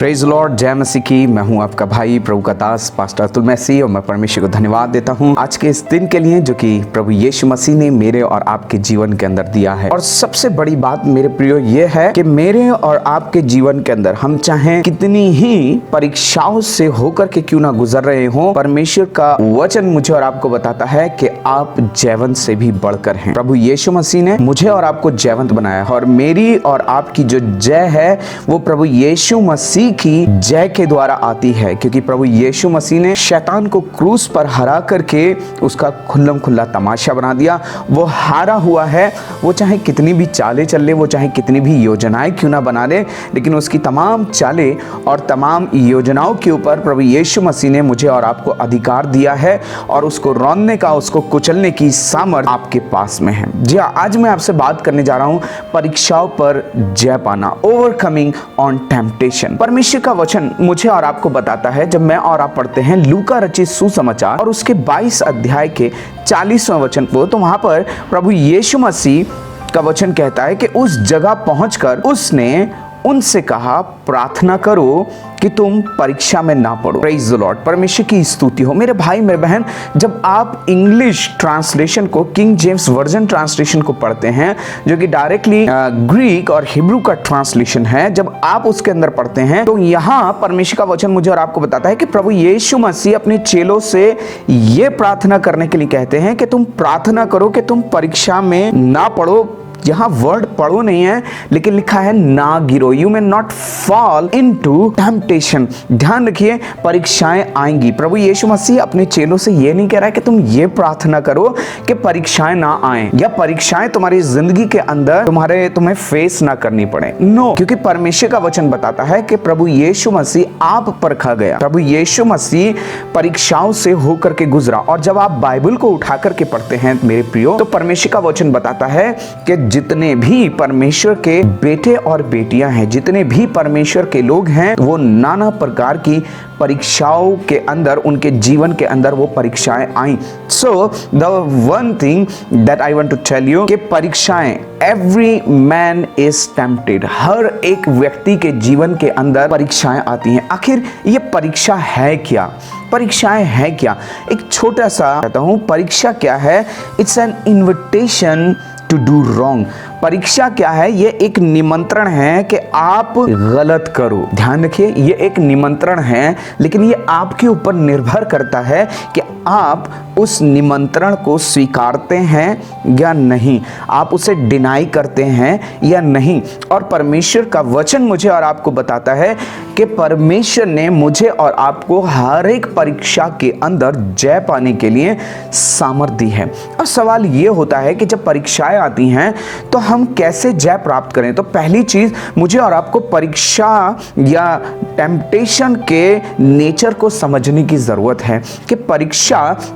Praise Lord, जय मसीह की। मैं हूं आपका भाई प्रभु का दास पास्टर अतुल मसीह और मैं परमेश्वर को धन्यवाद देता हूं आज के इस दिन के लिए जो कि प्रभु यीशु मसीह ने मेरे और आपके जीवन के अंदर दिया है। और सबसे बड़ी बात मेरे प्रियो ये है कि मेरे और आपके जीवन के अंदर हम चाहे कितनी ही परीक्षाओं से होकर के क्यों ना गुजर रहे हो, परमेश्वर का वचन मुझे और आपको बताता है कि आप जयवंत से भी बढ़कर हैं। प्रभु यीशु मसीह ने मुझे और आपको जयवंत बनाया और मेरी और आपकी जो जय है वो प्रभु यीशु मसीह की जय के द्वारा आती है, क्योंकि प्रभु यीशु मसीह ने शैतान को क्रूस पर हरा करके उसका खुल्लम खुल्ला तमाशा बना दिया। वो हारा हुआ है, वो चाहे कितनी भी चालें चल ले, वो चाहे कितनी भी योजनाएं क्यों ना बना ले, लेकिन उसकी तमाम चालें और तमाम योजनाओं के ऊपर प्रभु यीशु मसीह ने मुझे और आपको अधिकार दिया है और उसको रौंदने का, उसको कुचलने की सामर्थ्य आपके पास में है। जी हाँ, आज मैं आपसे बात करने जा रहा हूं परीक्षाओं पर जय पाना, ओवरकमिंग ऑन टेम्पटेशन। परमेश्वर का वचन मुझे और आपको बताता है, जब मैं और आप पढ़ते हैं लूका रचित सुसमाचार और उसके 22 अध्याय के 40वां वचन को, तो वहां पर प्रभु यीशु मसीह का वचन कहता है कि उस जगह पहुंचकर उसने उनसे कहा, प्रार्थना करो कि तुम परीक्षा में ना पड़ो। प्रेज द लॉर्ड, परमेश्वर की स्तुति हो। मेरे भाई मेरे बहन, जब आप इंग्लिश ट्रांसलेशन को, किंग जेम्स वर्जन ट्रांसलेशन को पढ़ते हैं, जो कि डायरेक्टली ग्रीक और हिब्रू का ट्रांसलेशन है, जब आप उसके अंदर पढ़ते हैं तो यहाँ परमेश्वर का वचन मुझे और आपको बताता है कि प्रभु यीशु मसीह अपने चेलों से ये प्रार्थना करने के लिए कहते हैं कि तुम प्रार्थना करो कि तुम परीक्षा में ना पड़ो। यहाँ वर्ड पढ़ो नहीं है, लेकिन लिखा है ना गिरो, you may not fall into temptation. ध्यान रखिए, परीक्षाएं आएंगी। प्रभु यीशु मसीह अपने चेलों से ये नहीं कह रहा है कि तुम ये प्रार्थना करो कि परीक्षाएं ना आए या परीक्षाएं तुम्हारी जिंदगी के अंदर तुम्हें फेस ना करनी पड़े। नो, क्योंकि परमेश्वर का वचन बताता है कि प्रभु यीशु मसीह आप परखा गया, प्रभु यीशु मसीह परीक्षाओं से होकर के गुजरा। और जब आप बाइबल को उठा करके पढ़ते हैं मेरे प्रियो, तो परमेश्वर का वचन बताता है कि जितने भी परमेश्वर के बेटे और बेटियां हैं, जितने भी परमेश्वर के लोग हैं, वो नाना प्रकार की परीक्षाओं के अंदर, उनके जीवन के अंदर वो परीक्षाएं आई। So the one thing that I want to tell you कि परीक्षाएं, एवरी मैन इज टेम्प्टेड। हर एक व्यक्ति के जीवन के अंदर परीक्षाएं आती हैं। आखिर ये परीक्षा है क्या? परीक्षाएं है क्या? एक छोटा सा कहता हूं, परीक्षा क्या है? It's an invitation to do wrong. परीक्षा क्या है? ये एक निमंत्रण है कि आप गलत करो। ध्यान रखिए, ये एक निमंत्रण है, लेकिन ये आपके ऊपर निर्भर करता है कि आप उस निमंत्रण को स्वीकारते हैं या नहीं, आप उसे डिनाई करते हैं या नहीं। और परमेश्वर का वचन मुझे और आपको बताता है कि परमेश्वर ने मुझे और आपको हर एक परीक्षा के अंदर जय पाने के लिए सामर्थ्य दी है। और सवाल ये होता है कि जब परीक्षाएं आती हैं तो हम कैसे जय प्राप्त करें। तो पहली चीज, मुझे और आपको परीक्षा या टेम्पटेशन के नेचर को समझने की जरूरत है कि परीक्षा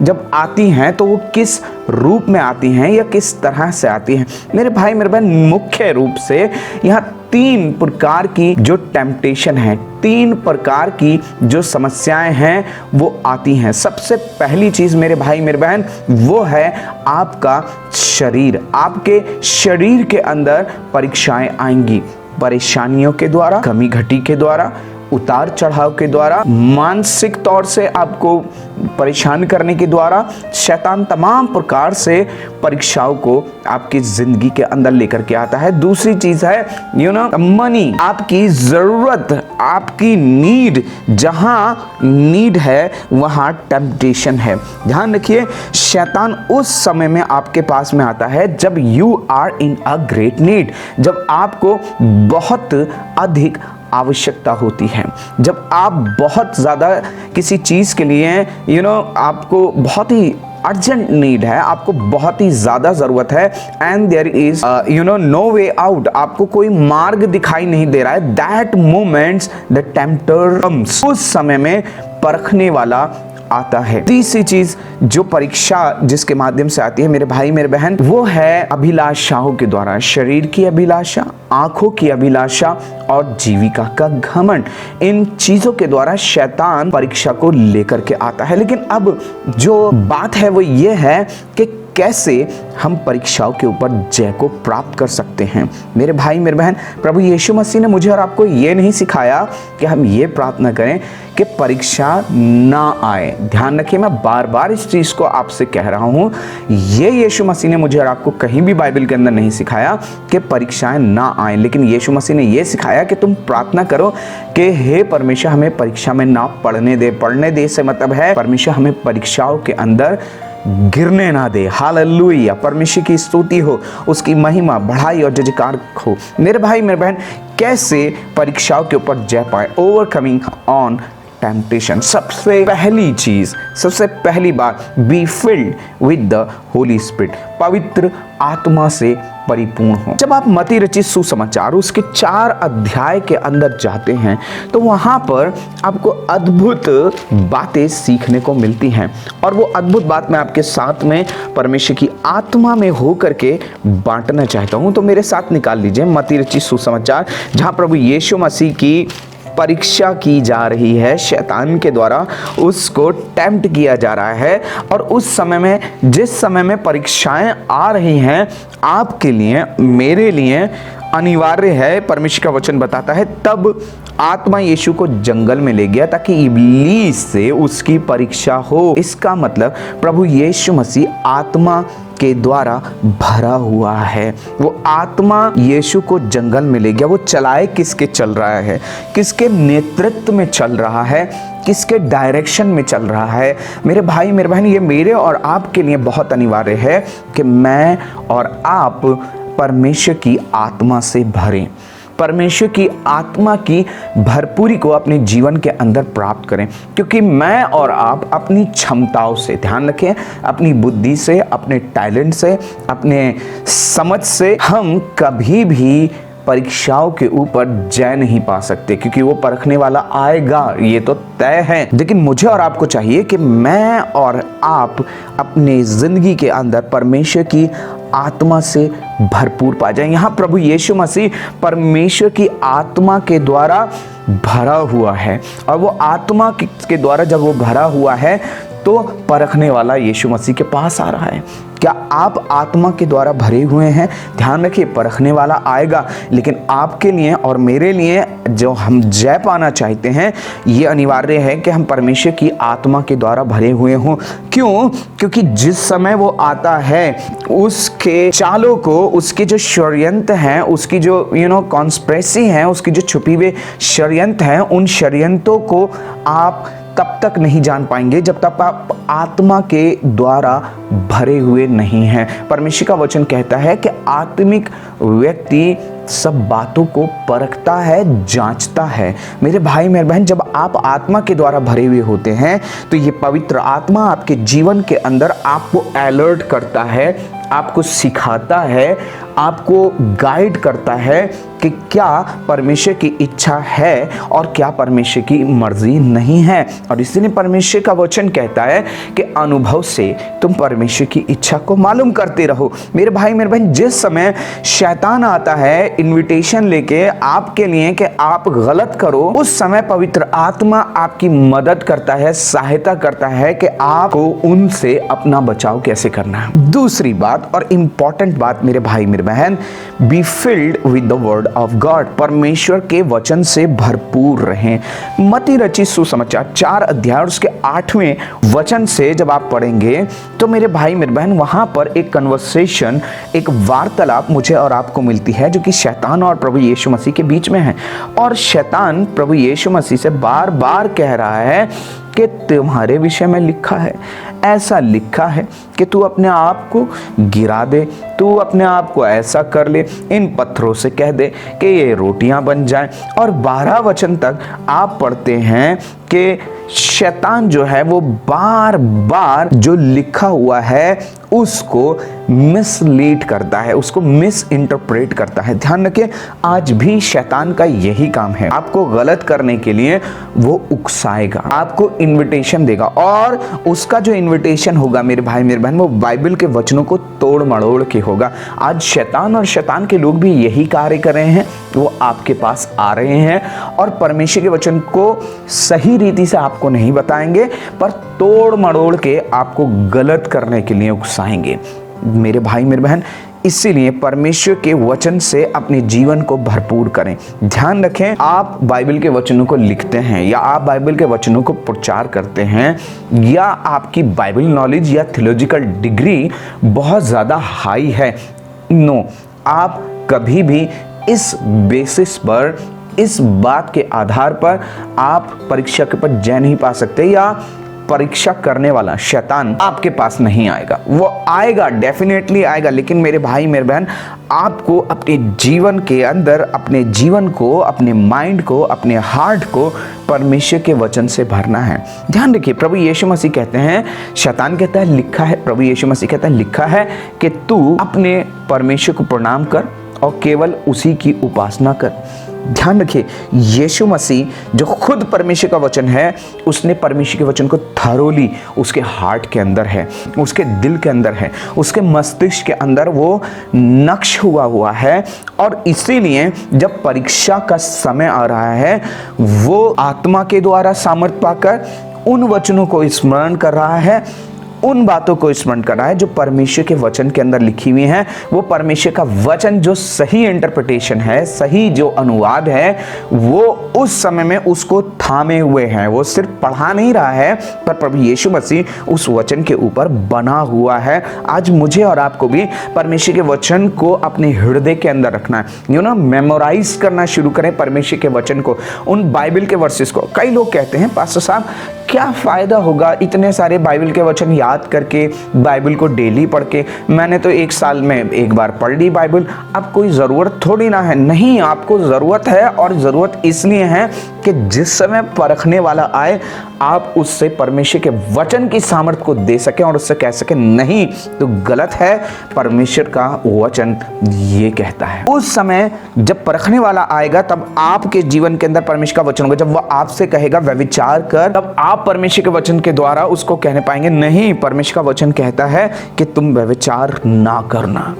जब आती हैं तो वो किस रूप में आती हैं या किस तरह से आती हैं। मेरे भाई मेरे बहन, मुख्य रूप से यहाँ 3 प्रकार की जो टेम्पटेशन है, 3 प्रकार की जो समस्याएं हैं वो आती हैं। सबसे पहली चीज मेरे भाई मेरे बहन, वो है आपका शरीर। आपके शरीर के अंदर परीक्षाएं आएंगी, परेशानियों के द्वारा, कमी घटी के द्वारा, उतार चढ़ाव के द्वारा, मानसिक तौर से आपको परेशान करने के द्वारा। शैतान तमाम प्रकार से परीक्षाओं को आपकी जिंदगी के अंदर लेकर के आता है। दूसरी चीज है मनी, आपकी जरूरत, आपकी नीड, जहां नीड है वहां टेम्पटेशन है। ध्यान रखिए, शैतान उस समय में आपके पास में आता है जब you are in a great need, जब आपको बहुत अधिक आवश्यकता होती है, जब आप बहुत ज़्यादा किसी चीज़ के लिए आपको बहुत ही अर्जेंट नीड है, आपको बहुत ही ज़्यादा ज़रूरत है, and there is no way out, आपको कोई मार्ग दिखाई नहीं दे रहा है। That moments the tempter comes, उस समय में परखने वाला आता है। तीसरी चीज जो परीक्षा जिसके माध्यम से आती है मेरे भाई मेरे बहन, वो है अभिलाषाओं के द्वारा, शरीर की अभिलाषा, आंखों की अभिलाषा और जीविका का घमंड। इन चीजों के द्वारा शैतान परीक्षा को लेकर के आता है। लेकिन अब जो बात है वो ये है कि कैसे हम परीक्षाओं के ऊपर जय को प्राप्त कर सकते हैं। मेरे भाई मेरे बहन, प्रभु यीशु मसीह ने मुझे और आपको ये नहीं सिखाया कि हम ये प्रार्थना करें कि परीक्षा ना आए। ध्यान रखिए, मैं बार बार इस चीज को आपसे कह रहा हूं, ये यीशु मसीह ने मुझे और आपको कहीं भी बाइबल के अंदर नहीं सिखाया कि परीक्षाएं ना आए, लेकिन यीशु मसीह ने ये सिखाया कि तुम प्रार्थना करो कि हे परमेश्वर हमें परीक्षा में ना पढ़ने दे। पढ़ने दे से मतलब है परमेश्वर हमें परीक्षाओं के अंदर गिरने ना दे। हालेलुया, परमेश्वर की स्तुति हो, उसकी महिमा, बढ़ाई और जयकार हो। मेरे भाई मेरे बहन, कैसे परीक्षाओं के ऊपर जय पाए, ओवरकमिंग ऑन टेम्पटेशन। सबसे पहली चीज, सबसे पहली बात, be filled with the Holi spirit, पवित्र आत्मा से परिपूर्ण हो। जब आप मत्ती रचित सुसमाचार उसके 4 अध्याय के अंदर जाते हैं तो वहां पर आपको अद्भुत बातें सीखने को मिलती हैं, और वो अद्भुत बात मैं आपके साथ में परमेश्वर की आत्मा में हो करके बांटना चाहता हूं। तो मेरे साथ निकाल लीजिए मत्ती रचित सुसमाचार, जहां प्रभु यीशु मसीह की परीक्षा की जा रही है, शैतान के द्वारा उसको टेम्प्ट किया जा रहा है। और उस समय में, जिस समय में परीक्षाएं आ रही हैं आपके लिए, मेरे लिए अनिवार्य है, परमेश्वर का वचन बताता है, तब आत्मा यीशु को जंगल में ले गया ताकि इब्लीस से उसकी परीक्षा हो। इसका मतलब प्रभु यीशु मसीह आत्मा के द्वारा भरा हुआ है। वो आत्मा यीशु को जंगल में ले गया। वो चलाए किसके चल रहा है, किसके नेतृत्व में चल रहा है, किसके डायरेक्शन में चल रहा है। मेरे भाई मेरे बहन, ये मेरे और आपके लिए बहुत अनिवार्य है कि मैं और आप परमेश्वर की आत्मा से भरें, परमेश्वर की आत्मा की भरपूरी को अपने जीवन के अंदर प्राप्त करें। क्योंकि मैं और आप अपनी क्षमताओं से, ध्यान रखें, अपनी बुद्धि से, अपने टैलेंट से, अपने समझ से हम कभी भी परीक्षाओं के ऊपर जय नहीं पा सकते, क्योंकि वो परखने वाला आएगा, ये तो तय है। लेकिन मुझे और आपको चाहिए कि मैं और आप अपने जिंदगी के अंदर परमेश्वर की आत्मा से भरपूर पा जाए। यहाँ प्रभु यीशु मसीह परमेश्वर की आत्मा के द्वारा भरा हुआ है, और वो आत्मा के द्वारा जब वो भरा हुआ है तो परखने वाला यीशु मसीह के पास आ रहा है। क्या आप आत्मा के द्वारा भरे हुए हैं? ध्यान रखिए, परखने वाला आएगा, लेकिन आपके लिए और मेरे लिए जो हम जय पाना चाहते हैं, ये अनिवार्य है कि हम परमेश्वर की आत्मा के द्वारा भरे हुए हों। क्यों? क्योंकि जिस समय वो आता है उसके चालों को, उसके जो षड्यंत्र हैं, उसकी जो कॉन्स्पिरेसी है, उसकी जो छुपी हुए षड्यंत्र हैं, उन षड्यंत्रों को आप तब तक नहीं जान पाएंगे जब तक आप आत्मा के द्वारा भरे हुए नहीं हैं। परमेश्वर का वचन कहता है कि आत्मिक व्यक्ति सब बातों को परखता है, जांचता है। मेरे भाई मेरे बहन, जब आप आत्मा के द्वारा भरे हुए होते हैं तो ये पवित्र आत्मा आपके जीवन के अंदर आपको अलर्ट करता है, आपको सिखाता है, आपको गाइड करता है कि क्या परमेश्वर की इच्छा है और क्या परमेश्वर की मर्जी नहीं है। और इसलिए परमेश्वर का वचन कहता है कि अनुभव से तुम परमेश्वर की इच्छा को मालूम करते रहो। मेरे भाई मेरे बहन, जिस समय शैतान आता है इनविटेशन लेके आपके लिए कि आप गलत करो, उस समय पवित्र आत्मा आपकी मदद करता है, सहायता करता है कि आपको उनसे अपना बचाव कैसे करना है। दूसरी बात और इंपॉर्टेंट बात मेरे भाई मेरे बहन, be filled with the word of God, परमेश्वर के वचन से भरपूर रहें। मत्ती रचित सुसमाचार 4 अध्याय उसके 8वें वचन से जब आप पढ़ेंगे तो मेरे भाई मेरे बहन, वहां पर एक कन्वर्सेशन, एक वार्तालाप मुझे और आपको मिलती है जो कि शैतान और प्रभु यीशु मसीह के बीच में है। और शैतान प्रभु यीशु मसीह से बार बार कह रहा है कि तुम्हारे विषय में लिखा है, ऐसा लिखा है कि तू अपने आप को गिरा दे, तू अपने आप को ऐसा कर ले, इन पत्थरों से कह दे कि ये रोटियां बन जाएं। और 12 वचन तक आप पढ़ते हैं कि शैतान जो है वो बार बार जो लिखा हुआ है उसको मिसलीड करता है, उसको मिस इंटरप्रेट करता है। ध्यान रखिए, आज भी शैतान का यही काम है, आपको गलत करने के लिए वो उकसाएगा, आपको इनविटेशन देगा, और उसका जो इनविटेशन होगा मेरे भाई मेरे बहन, वो बाइबल के वचनों को तोड़ मड़ोड़ के होगा। आज शैतान और शैतान के लोग भी यही कार्य कर रहे हैं, वो आपके पास आ रहे हैं और परमेश्वर के वचन को सही रीति से आपको नहीं बताएंगे, पर तोड़ मड़ोड़ के आपको गलत करने के लिए उकसाएंगे। मेरे भाई मेरे बहन, इसीलिए परमेश्वर के वचन से अपने जीवन को भरपूर करें। ध्यान रखें, आप बाइबल के वचनों को लिखते हैं या आप बाइबल के वचनों को प्रचार करते हैं या आपकी बाइबल नॉलेज या थियोलॉजिकल डिग्री बहुत ज़्यादा हाई है, नो, आप कभी भी इस बेसिस पर, इस बात के आधार पर आप परीक्षा के ऊपर जय नहीं पा सकते या परीक्षा करने वाला शैतान आपके पास नहीं आएगा। वो आएगा, डेफिनेटली आएगा, लेकिन मेरे भाई मेरे बहन, आपको अपने जीवन के अंदर अपने जीवन को, अपने माइंड को, अपने हार्ट को परमेश्वर के वचन से भरना है। ध्यान रखिए, प्रभु यीशु मसीह कहते हैं, शैतान कहता है लिखा है, प्रभु यीशु मसीह कहता है लिखा है कि तू अपने परमेश्वर को प्रणाम कर और केवल उसी की उपासना कर। ध्यान रखिए, यीशु मसीह जो खुद परमेश्वर का वचन है, उसने परमेश्वर के वचन को थरोली उसके हार्ट के अंदर है, उसके दिल के अंदर है, उसके मस्तिष्क के अंदर वो नक्श हुआ है। और इसीलिए जब परीक्षा का समय आ रहा है, वो आत्मा के द्वारा सामर्थ पाकर उन वचनों को स्मरण कर रहा है, उन बातों को स्मरण कर रहा है जो परमेश्वर के वचन के अंदर लिखी हुई हैं। वो परमेश्वर का वचन जो सही इंटरप्रिटेशन है, सही जो अनुवाद है, वो उस समय में उसको थामे हुए हैं। वो सिर्फ पढ़ा नहीं रहा है, पर प्रभु यीशु मसीह उस वचन के ऊपर बना हुआ है। आज मुझे और आपको भी परमेश्वर के वचन को अपने हृदय के अंदर रखना है। मेमोराइज करना शुरू करें परमेश्वर के वचन को, उन बाइबल के वर्सेस को। कई लोग कहते हैं, पास्टर साहब क्या फ़ायदा होगा इतने सारे बाइबल के वचन याद करके, बाइबल को डेली पढ़ के? मैंने तो एक साल में एक बार पढ़ ली बाइबल, अब कोई ज़रूरत थोड़ी ना है। नहीं, आपको ज़रूरत है, और ज़रूरत इसलिए है कि जिस समय परखने वाला आए, आप उससे परमेश्वर के वचन की सामर्थ को दे सकें और उससे कह सकें नहीं तो गलत है, परमेश्वर का वचन ये कहता है। उस समय जब परखने वाला आएगा, तब आपके जीवन के अंदर परमेश्वर का वचन होगा। जब वह आपसे कहेगा व्यभिचार कर, तब आप परमेश्वर के वचन के द्वारा उसको कहने पाएंगे नहीं, परमेश्वर का वचन कहता है कि तुम व्यभिचार ना करना।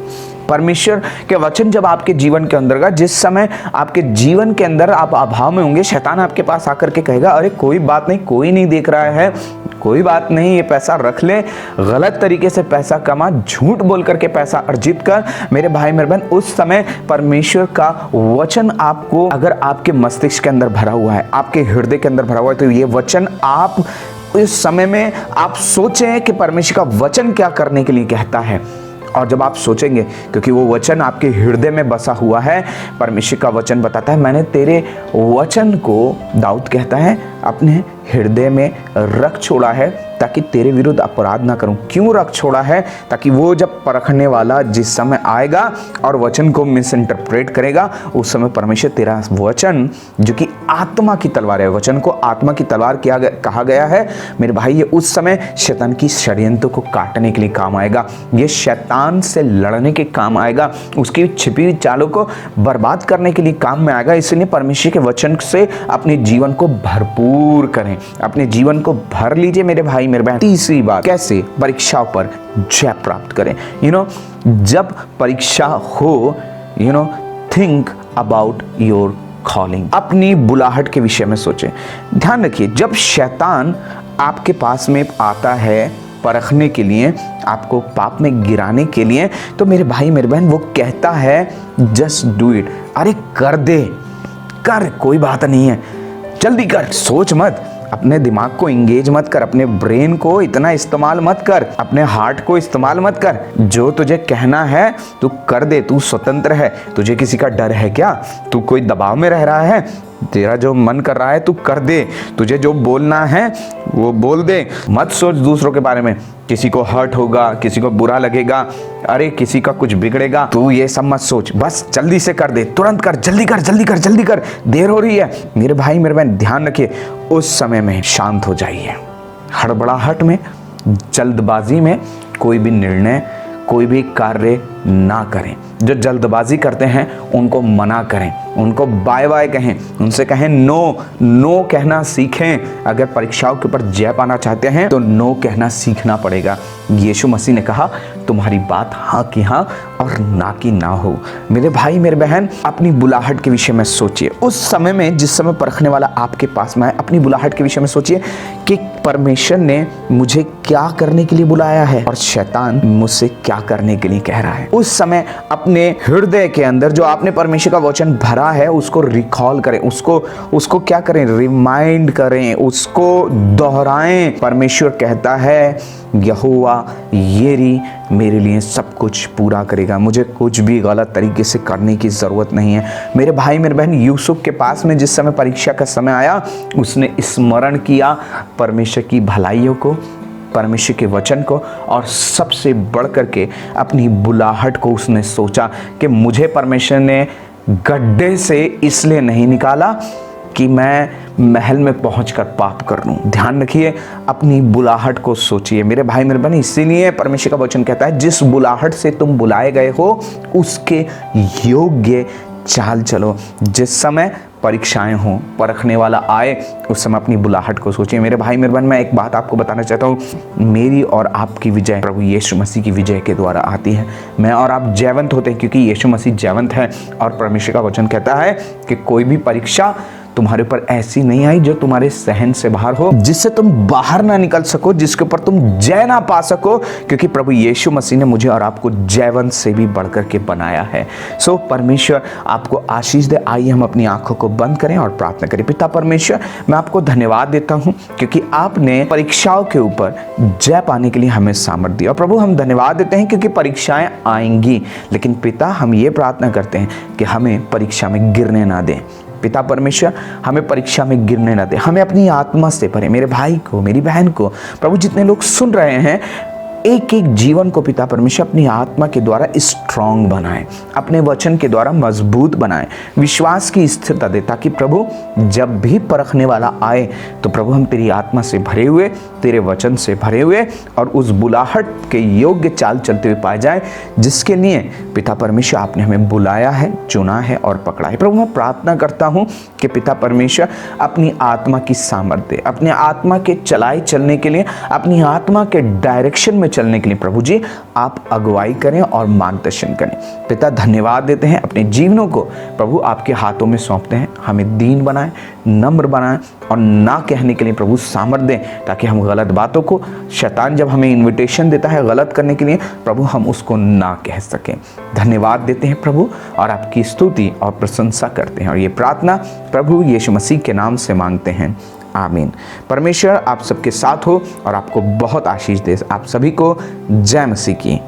परमेश्वर के वचन जब आपके जीवन के अंदर का, जिस समय आपके जीवन के अंदर आप अभाव में होंगे, शैतान आपके पास आकर के कहेगा अरे कोई बात नहीं, कोई नहीं देख रहा है, कोई बात नहीं, ये पैसा रख ले, गलत तरीके से पैसा कमा, झूठ बोल करके पैसा अर्जित कर। मेरे भाई मेरे बहन, उस समय परमेश्वर का वचन आपको, अगर आपके मस्तिष्क के अंदर भरा हुआ है, आपके हृदय के अंदर भरा हुआ है, तो ये वचन आप इस समय में आप सोचें कि परमेश्वर का वचन क्या करने के लिए कहता है। और जब आप सोचेंगे, क्योंकि वो वचन आपके हृदय में बसा हुआ है, परमेश्वर का वचन बताता है मैंने तेरे वचन को, दाऊद कहता है, अपने हृदय में रख छोड़ा है ताकि तेरे विरुद्ध अपराध ना करूं। क्यों रख छोड़ा है? ताकि वो जब परखने वाला जिस समय आएगा और वचन को मिस इंटरप्रेट करेगा, उस समय परमेश्वर तेरा वचन, जो कि आत्मा की तलवार है, वचन को आत्मा की तलवार कहा गया है मेरे भाई, ये उस समय शैतान की षड्यंत्र को काटने के लिए काम आएगा। ये शैतान से लड़ने के काम आएगा, उसकी छिपी हुई चालों को बर्बाद करने के लिए काम में आएगा। इसलिए परमेश्वर के वचन से अपने जीवन को भरपूर करें, अपने जीवन को भर लीजिए मेरे भाई मेरे बहन। तीसरी बात, कैसे परीक्षाओं पर जय प्राप्त करें। जब परीक्षा हो, थिंक अबाउट योर कॉलिंग, अपनी बुलाहट के विषय में सोचें। ध्यान रखिए, जब शैतान आपके पास में आता है परखने के लिए, आपको पाप में गिराने के लिए, तो मेरे भाई मेरे बहन, वो कहता है जस्ट डू इट, अरे कर दे, कर, कोई बात नहीं है, जल्दी कर, सोच मत, अपने दिमाग को इंगेज मत कर, अपने ब्रेन को इतना इस्तेमाल मत कर, अपने हार्ट को इस्तेमाल मत कर। जो तुझे कहना है तू कर दे, तू स्वतंत्र है, तुझे किसी का डर है क्या? तू कोई दबाव में रह रहा है? तेरा जो मन कर रहा है तू कर दे, तुझे जो बोलना है वो बोल दे। मत सोच दूसरों के बारे में, किसी को हर्ट होगा, किसी को बुरा लगेगा, अरे किसी का कुछ बिगड़ेगा, तू ये सब मत सोच, बस जल्दी से कर दे, तुरंत कर, जल्दी कर, जल्दी कर, जल्दी कर, देर हो रही है। मेरे भाई मेरे बहन, ध्यान रखिए, उस समय में शांत हो जाइए। हड़बड़ाहट में, जल्दबाजी में कोई भी निर्णय, कोई भी कार्य ना करें। जो जल्दबाजी करते हैं उनको मना करें, उनको बाय बाय कहें, उनसे कहें नो, नो कहना सीखें। अगर परीक्षाओं के ऊपर जय पाना चाहते हैं तो नो कहना सीखना पड़ेगा। यीशु मसीह ने कहा तुम्हारी बात हाँ की हाँ और ना की ना हो। मेरे भाई मेरे बहन, अपनी बुलाहट के विषय में सोचिए। उस समय में जिस समय परखने वाला आपके पास में आए, अपनी बुलाहट के विषय में सोचिए कि परमेश्वर ने मुझे क्या करने के लिए बुलाया है और शैतान मुझसे क्या करने के लिए कह रहा है। उस समय अपने हृदय के अंदर जो आपने परमेश्वर का वचन भरा है उसको रिकॉल करें, उसको क्या करें, रिमाइंड करें, उसको दोहराएं। परमेश्वर कहता है यहोवा यिरे मेरे लिए सब कुछ पूरा करेगा, मुझे कुछ भी गलत तरीके से करने की ज़रूरत नहीं है। मेरे भाई मेरे बहन, यूसुफ के पास में जिस समय परीक्षा का समय आया, उसने स्मरण किया परमेश्वर की भलाइयों को, परमेश्वर के वचन को, और सबसे बढ़ करके अपनी बुलाहट को उसने सोचा कि मुझे परमेश्वर ने गड्ढे से इसलिए नहीं निकाला कि मैं महल में पहुंचकर पाप कर लूं। ध्यान रखिए, अपनी बुलाहट को सोचिए मेरे भाई मेरे बहन। इसीलिए परमेश्वर का वचन कहता है जिस बुलाहट से तुम बुलाए गए हो उसके योग्य चाल चलो। जिस समय परीक्षाएं हों, परखने वाला आए, उस समय अपनी बुलाहट को सोचिए। मेरे भाई मेरे बहन, मैं एक बात आपको बताना चाहता हूँ, मेरी और आपकी विजय प्रभु यीशु मसीह की विजय के द्वारा आती है। मैं और आप जयवंत होते हैं क्योंकि यीशु मसीह जयवंत है, और परमेश्वर का वचन कहता है कि कोई भी परीक्षा तुम्हारे ऊपर ऐसी नहीं आई जो तुम्हारे सहन से बाहर हो, जिससे तुम बाहर ना निकल सको, जिसके ऊपर तुम जय ना पा सको, क्योंकि प्रभु यीशु मसीह ने मुझे और आपको जयवंत से भी बढ़कर के बनाया है। सो परमेश्वर आपको आशीष दे। आइए हम अपनी आंखों को बंद करें और प्रार्थना करें। पिता परमेश्वर, मैं आपको धन्यवाद देता हूं क्योंकि आपने परीक्षाओं के ऊपर जय पाने के लिए हमें सामर्थ्य दिया। और प्रभु हम धन्यवाद देते हैं क्योंकि परीक्षाएं आएंगी, लेकिन पिता हम ये प्रार्थना करते हैं कि हमें परीक्षा में गिरने ना दें। पिता परमेश्वर, हमें परीक्षा में गिरने न दे, हमें अपनी आत्मा से भरे। मेरे भाई को, मेरी बहन को, प्रभु जितने लोग सुन रहे हैं, एक एक जीवन को पिता परमेश्वर अपनी आत्मा के द्वारा स्ट्रांग बनाए, अपने वचन के द्वारा मजबूत बनाए, विश्वास की स्थिरता दे, ताकि प्रभु जब भी परखने वाला आए तो प्रभु हम तेरी आत्मा से भरे हुए, तेरे वचन से भरे हुए और उस बुलाहट के योग्य चाल चलते हुए पाए जाए जिसके लिए पिता परमेश्वर आपने हमें बुलाया है, चुना है और पकड़ा है। प्रभु मैं प्रार्थना करता हूँ कि पिता परमेश्वर अपनी आत्मा की सामर्थ्य, अपने आत्मा के चलाए चलने के लिए, अपनी आत्मा के डायरेक्शन में चलने के लिए प्रभु जी आप अगुवाई करें और मार्गदर्शन करें। पिता धन्यवाद देते हैं, अपने जीवनों को प्रभु आपके हाथों में सौंपते हैं। हमें दीन बनाएं, नम्र बनाएं और ना कहने के लिए प्रभु सामर्थ्य दें, ताकि हम गलत बातों को, शैतान जब हमें इन्विटेशन देता है गलत करने के लिए, प्रभु हम उसको ना कह सकें। धन्यवाद देते हैं प्रभु और आपकी स्तुति और प्रशंसा करते हैं, और ये प्रार्थना प्रभु यीशु मसीह के नाम से मांगते हैं, आमीन। परमेश्वर आप सबके साथ हो और आपको बहुत आशीष दे। आप सभी को जय मसीह की।